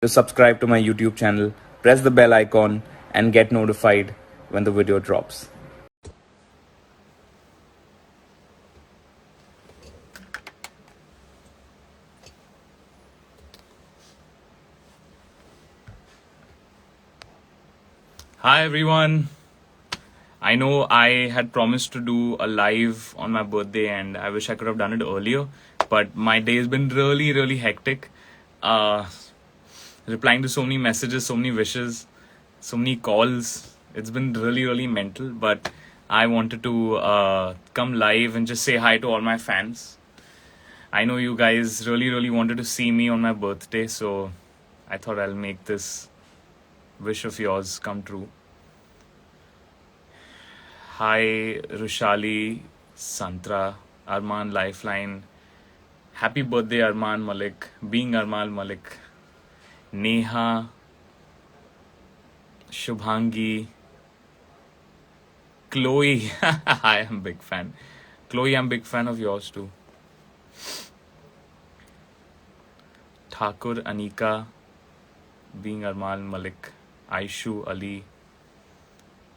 to subscribe to my YouTube channel, press the bell icon, and get notified when the video drops. Hi everyone. I know I had promised to do a live on my birthday and I wish I could have done it earlier, but my day has been really hectic. Uh, Replying to so many messages, so many wishes, so many calls. It's been really mental, but I wanted to come live and just say hi to all my fans. I know you guys really wanted to see me on my birthday, so I thought I'll make this wish of yours come true. Hi, Rushali, Santra, Arman Lifeline. Happy birthday, Arman Malik. Being Arman Malik. Neha, Shubhangi, Chloe. I am big fan. Chloe, I'm big fan of yours too. Thakur, Anika, Being Arman Malik. Aishu, Ali,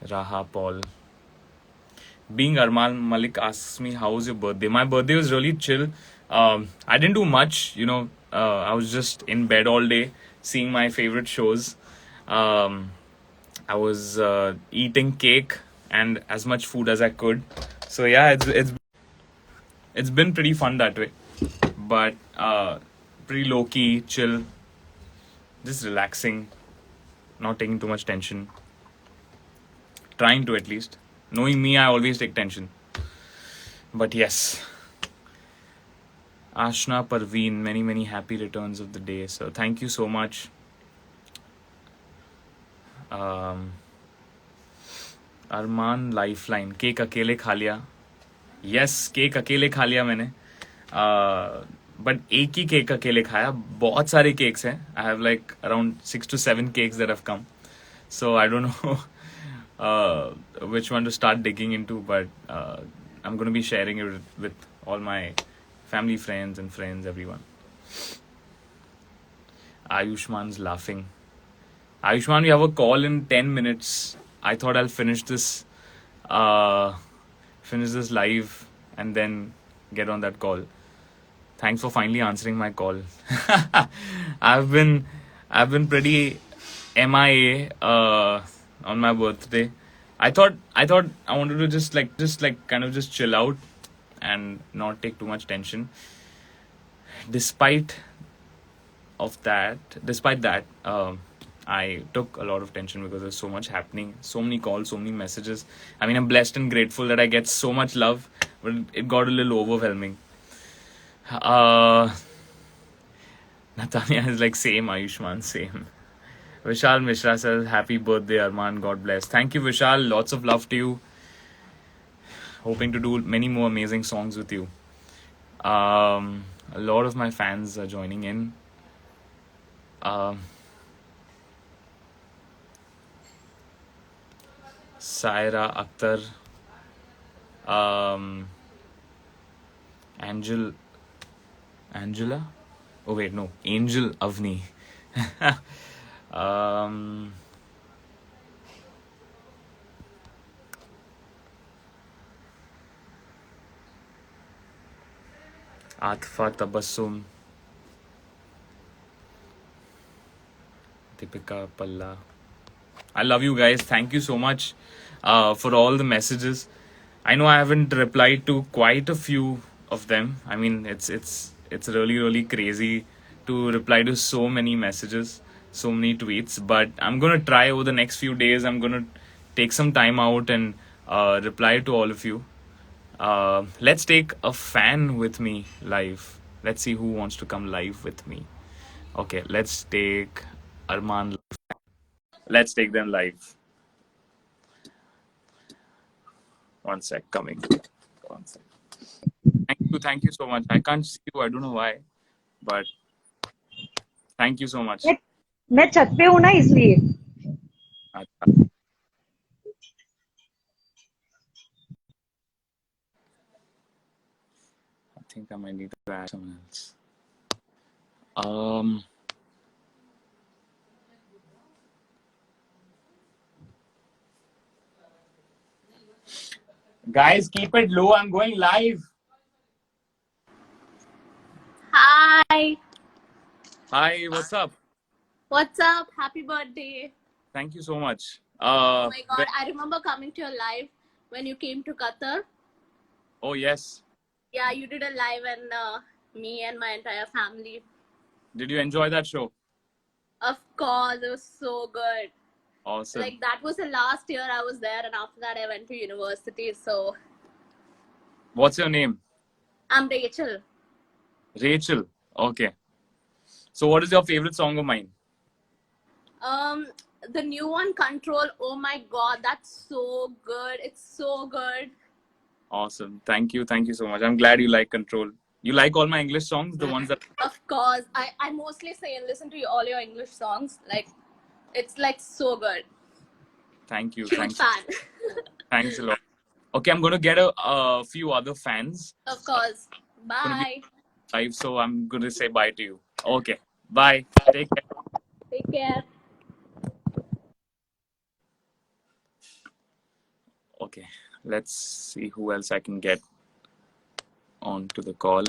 Raha, Paul. Being Arman Malik asks me, how was your birthday? My birthday was really chill. I didn't do much, I was just in bed all day, seeing my favorite shows. Um, I was eating cake and as much food as I could. So yeah, it's been pretty fun that way. But pretty low key, chill, just relaxing, not taking too much tension. Trying to, at least. Knowing me, I always take tension. But yes. Ashna Parveen, many happy returns of the day. So thank you so much. Armaan lifeline cake अकेले खा लिया. Yes, cake अकेले खा लिया मैंने. But एक ही cake अकेले खाया. बहुत सारे केक्स हैं. I have like around 6 to 7 cakes that have come. So I don't know which one to start digging into, but I'm going to be sharing it with all my family, friends, and friends, everyone. Ayushman's laughing. Ayushman, we have a call in 10 minutes. I thought I'll uh, finish this live and then get on that call. Thanks for finally answering my call. I've been pretty MIA on my birthday. I thought I wanted to just kind of just chill out and not take too much tension. Despite that, I took a lot of tension because there's so much happening, so many calls, so many messages. I mean, I'm blessed and grateful that I get so much love, but it got a little overwhelming. Natanya is like, same, Ayushman, same. Vishal Mishra says, happy birthday, Arman. God bless. Thank you, Vishal. Lots of love to you. Hoping to do many more amazing songs with you. A lot of my fans are joining in. Saira Akhtar, Angela? Oh wait, no, Angel Avni. Atfa Tabassum, Deepika Palla. I love you guys. Thank you so much for all the messages. I know I haven't replied to quite a few of them. I mean, it's really crazy to reply to so many messages, so many tweets. But I'm gonna try over the next few days. I'm gonna take some time out and reply to all of you. Let's take a fan with me live. Let's see who wants to come live with me. Okay, let's take Arman. Let's take them live. One sec, coming. One sec. Thank you so much. I can't see you. I don't know why, but thank you so much. मैं छत पे हूँ ना इसलिए. I think I might need to add someone else. Guys, keep it low. I'm going live. Hi, Hi, what's up? what's up? Happy birthday. Thank you so much. Oh my god, I remember coming to your live when you came to Qatar. Oh, yes. Yeah, you did a live and me and my entire family. Did you enjoy that show? Of course, it was so good. Awesome. Like, that was the last year I was there, and after that, I went to university. So, What's your name? I'm Rachel. Rachel. Okay. So, what is your favorite song of mine? The new one, Control. Oh my god, that's so good. It's so good. Awesome. Thank you. Thank you so much. I'm glad you like Control. You like all my English songs, the ones that. Of course, I mostly say and listen to all your English songs. Like, it's like so good. Thank you. Huge Thanks. fan. Thanks a lot. Okay, I'm going to get a few other fans. Of course. Gonna be Bye. live, so I'm going to say bye to you. Okay. Bye. Take care. Take care. Okay. Let's see who else I can get onto the call.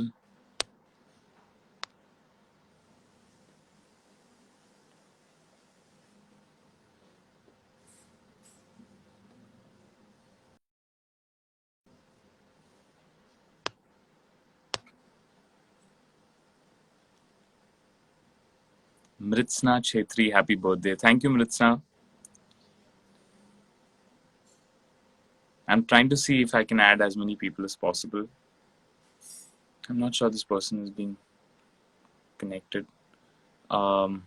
Mritsna Chetri, happy birthday. Thank you, Mritsna. I'm trying to see if I can add as many people as possible. I'm not sure this person is being connected. Um,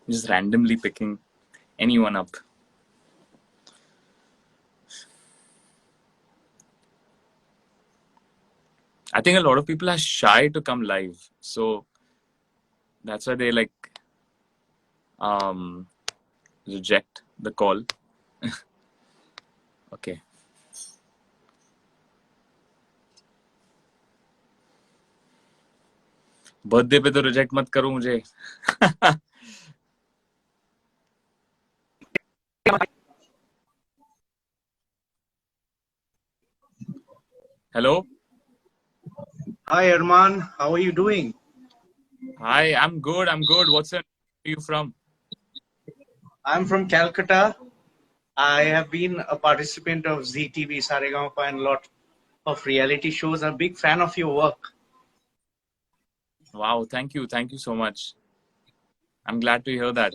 just randomly picking anyone up. I think a lot of people are shy to come live, so that's why they like reject the call. Okay. Birthday पे तो reject मत करो मुझे. Hello. Hi, Arman. How are you doing? Hi, I'm good. I'm good. What's your Where are you from? I'm from Calcutta. I have been a participant of ZTV, Saregama, and a lot of reality shows. I'm a big fan of your work. Wow, thank you. Thank you so much. I'm glad to hear that.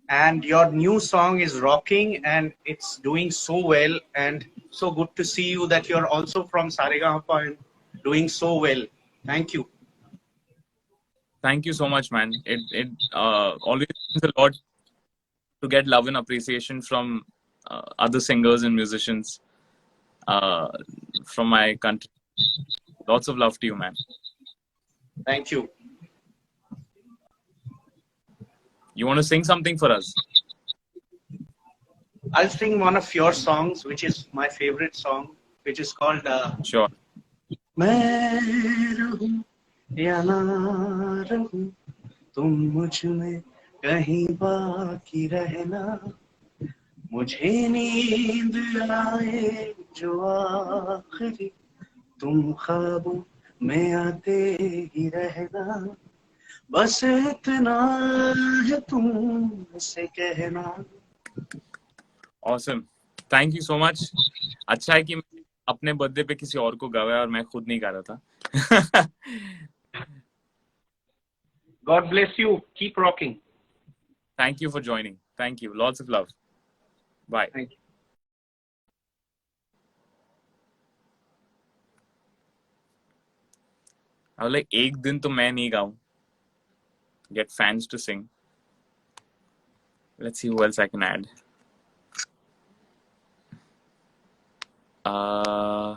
And your new song is rocking and it's doing so well. And so good to see you that you're also from Saregama and doing so well. Thank you. Thank you so much, man. It always means a lot to get love and appreciation from other singers and musicians uh, from my country. Lots of love to you, man. Thank you. You want to sing something for us? I'll sing one of your songs, which is my favorite song, which is called Sure. मैं रहूं या ना रहूं तुम मुझ में कहीं बाकी रहना मुझे नींद आए जो आखिरी तुम ख्वाबों में आते ही रहना बस इतना है तुमसे कहना. Awesome. Thank you so much. अच्छा है कि मैं अपने बर्थडे पे किसी और को गवाया और मैं खुद नहीं गा रहा था. God bless you. Keep rocking. Thank you for joining. Thank you. Lots of love. Bye. Thank you. I was like, एक दिन तो मैं नहीं गाऊं. Get fans to sing. Let's see who else I can add. Uh,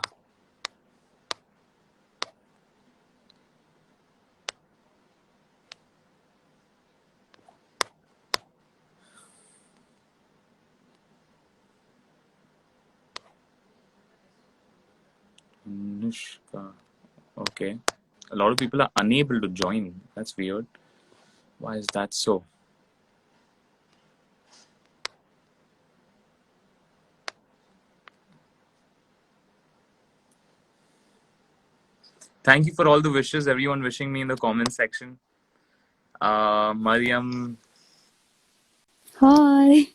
Anushka. Okay. A lot of people are unable to join. That's weird. Why is that so? Thank you for all the wishes. Everyone wishing me in the comment section. Mariam. Hi.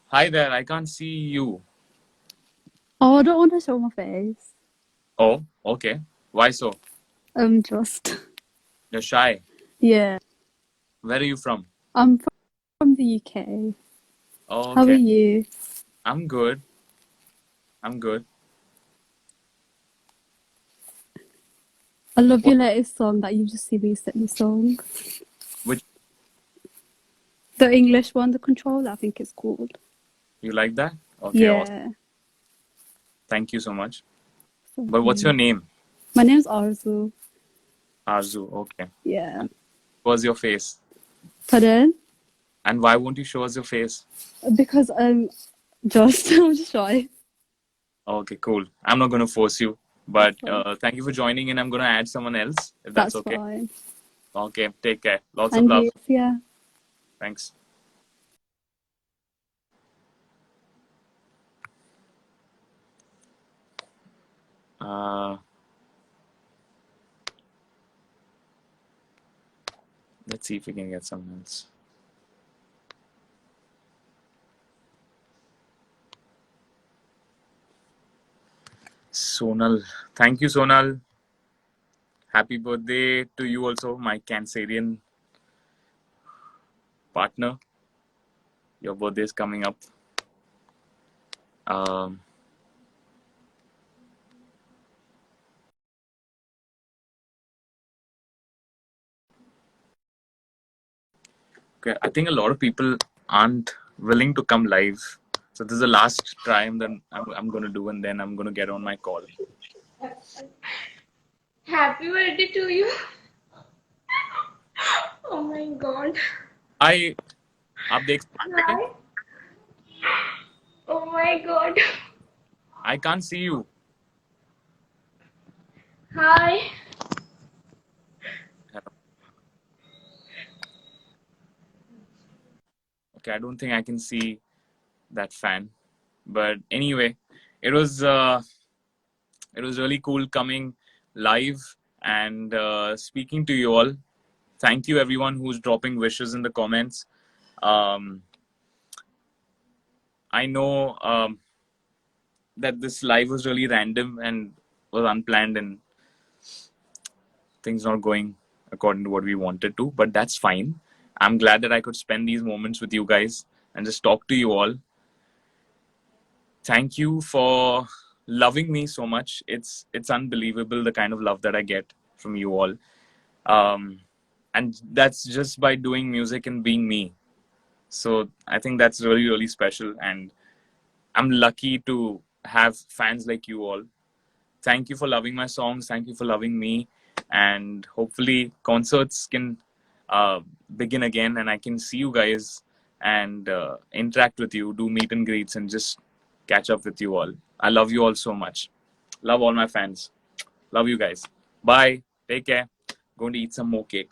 Hi there. I can't see you. Oh, I don't want to show my face. Oh, okay. Why so? Just You're shy. yeah. Where are you from? I'm from the UK. Oh, How are okay. you? I'm good. I'm good. I love What? your latest song that you just recently sung. Which The English one, The Controller, I think it's called. you like that? Okay, awesome. Yeah. Thank you so much. Thank But what's your you. name? My name's Arzu. Arzu. Okay. Yeah. And what's your face? Pardon? And why won't you show us your face? Because just I'm just shy. Okay, cool. I'm not going to force you, but That's fine. thank you for joining in. I'm going to add someone else if that's That's okay. fine. Okay, take care. Lots of And love. you, yeah. Thanks. Uh, let's see if we can get someone else. Sonal. Thank you, Sonal. Happy birthday to you also, my Cancerian partner. Your birthday is coming up. Um, okay, I think a lot of people aren't willing to come live. So this is the last try that I'm going to do, and then I'm going to get on my call. Happy birthday to you. Oh my god. Hi, आप देख सकते हैं? Hi. Oh my god. I can't see you. Hi. Okay, I don't think I can see that fan. But anyway, it was really cool coming live and speaking to you all. Thank you everyone who's dropping wishes in the comments. I know that this live was really random and was unplanned and things not going according to what we wanted to, but that's fine. I'm glad that I could spend these moments with you guys and just talk to you all. Thank you for loving me so much. It's unbelievable the kind of love that I get from you all. And that's just by doing music and being me. So I think that's really, really special. And I'm lucky to have fans like you all. Thank you for loving my songs. Thank you for loving me. And hopefully concerts can begin again and I can see you guys and interact with you, do meet and greets and just catch up with you all. I love you all so much. Love all my fans. Love you guys. Bye. Take care. Going to eat some more cake.